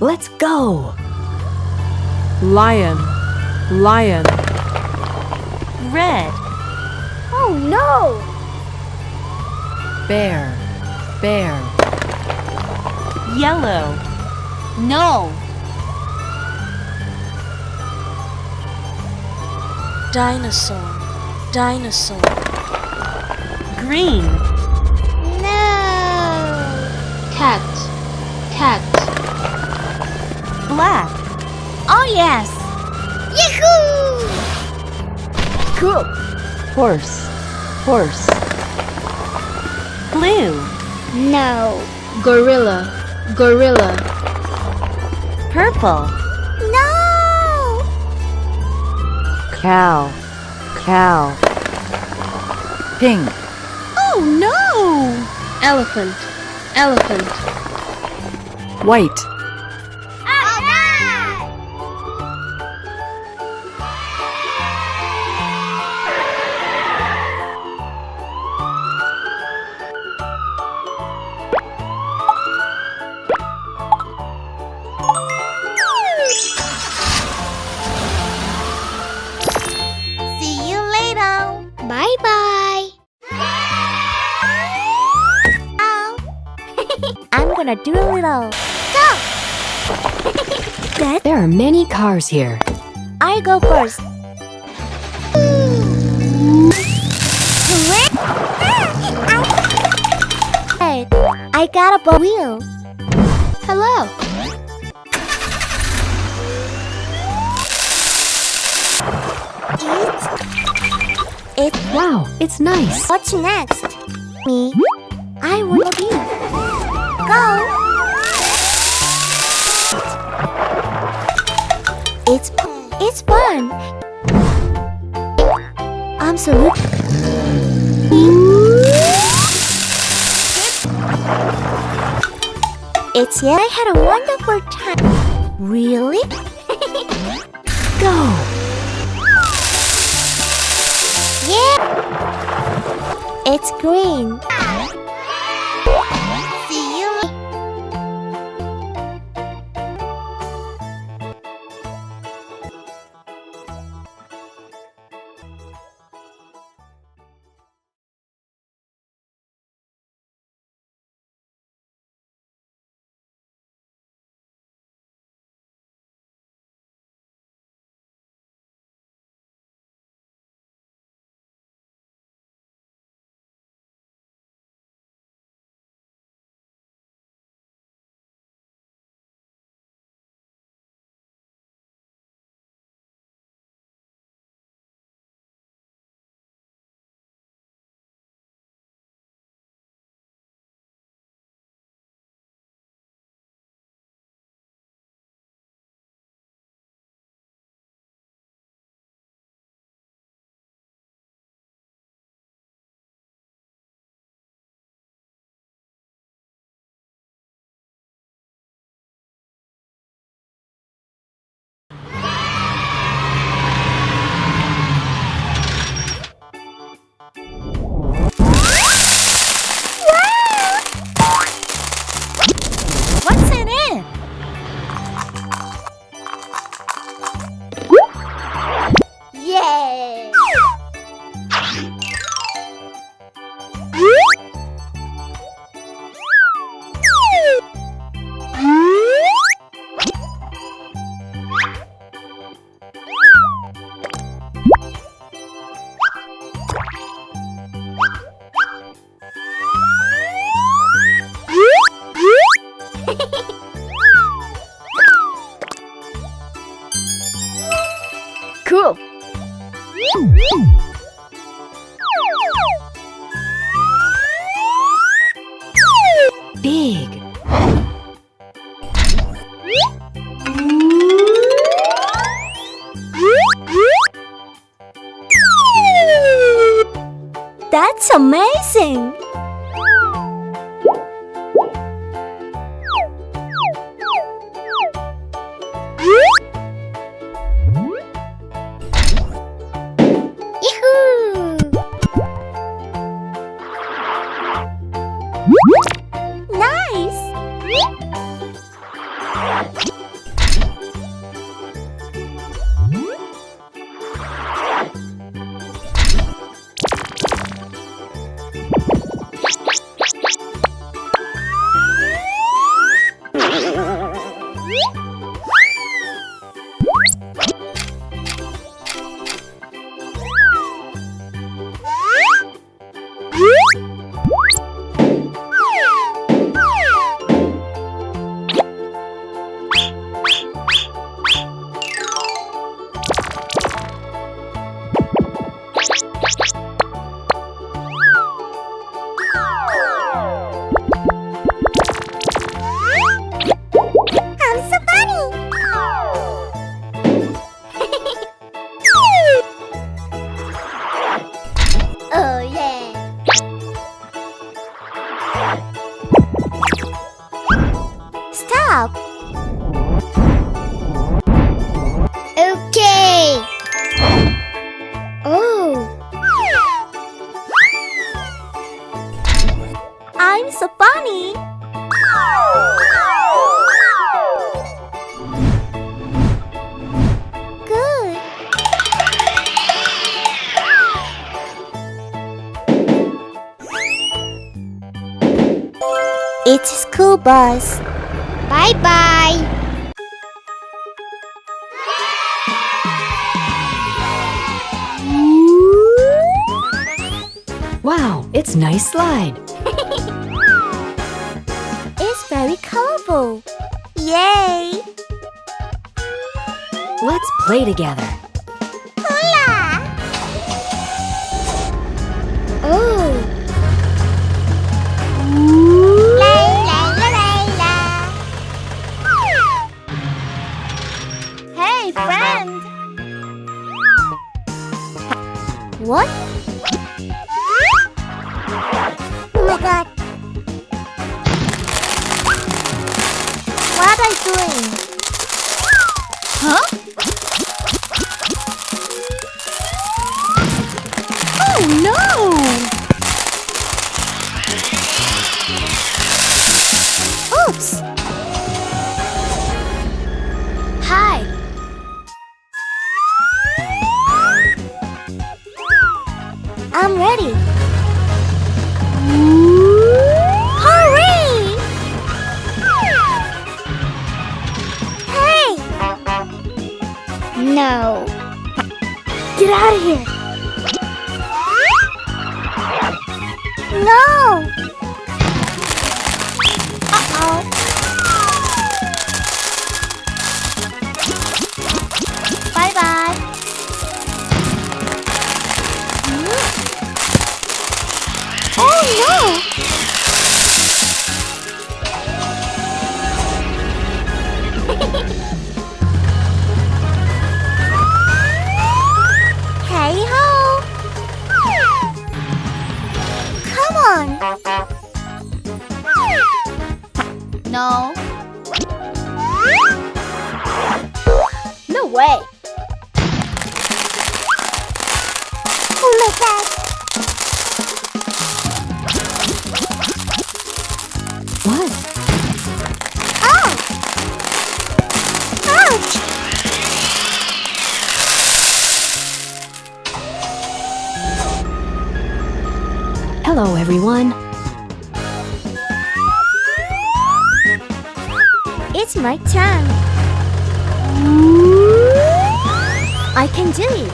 Let's go! Lion, lion. Red. Oh no! Bear, bear. Yellow. No. Dinosaur, dinosaur. Green. No! Cat, cat. Black. Oh yes! Yahoo! Cool. Horse, horse. Blue. No. Gorilla, gorilla. Purple. No! Cow, cow. Pink, Oh no! Elephant, elephant. white. See you later. Bye bye. I'm gonna do a little. Go. There are many cars here. I go first. Hey, I got a wheel. Hello. Wow, it's nice. What's next? Me. I will be. Go. It's fun. Absolutely. It's yeah. I had a wonderful time. Really? Go! Yeah. It's green. See you. What's in it? Yay! Cool. Big. That's amazing. Yahoo! Nice! stop. Okay. Oh. I'm so funny. Good. It's a school bus. Bye-bye. Wow, it's nice slide. It's very colorful. Yay! Let's play together. Hula! Oh! La la la la la! Hey, friend! What? Oh my god! What are you doing? Huh? Oh no! Oops! Hi! I'm ready! Hurry! Hey! No! Get out of here! No! Uh-oh! Bye-bye! Oh no! Hey ho! Come on! No. No way! Oh my god! What? Oh! Ouch! Hello, everyone. It's my turn. I can do it.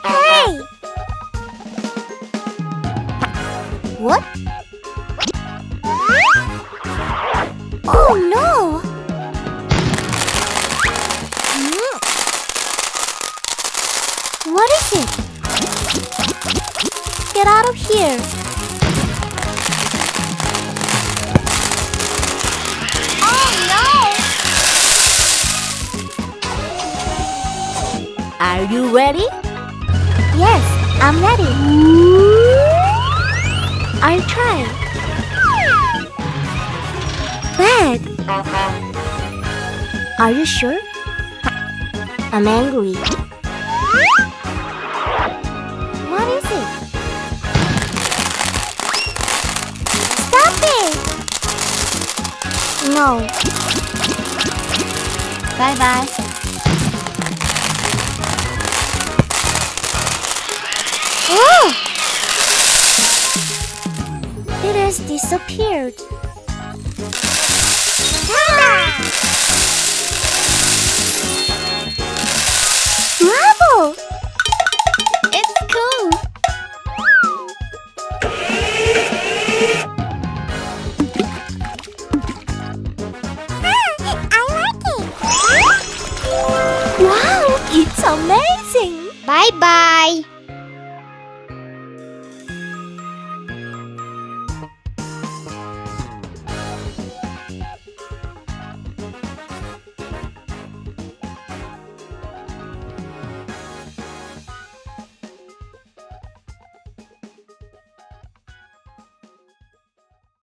Hey! What? Oh no! What is it? Get out of here! Oh no! Are you ready? Yes, I'm ready. I'll try. Bad. Are you sure? I'm angry. What is it? Stop it! No. Bye-bye. Oh! It has disappeared. Bravo! It's cool. I like it. Wow, it's amazing. Bye-bye.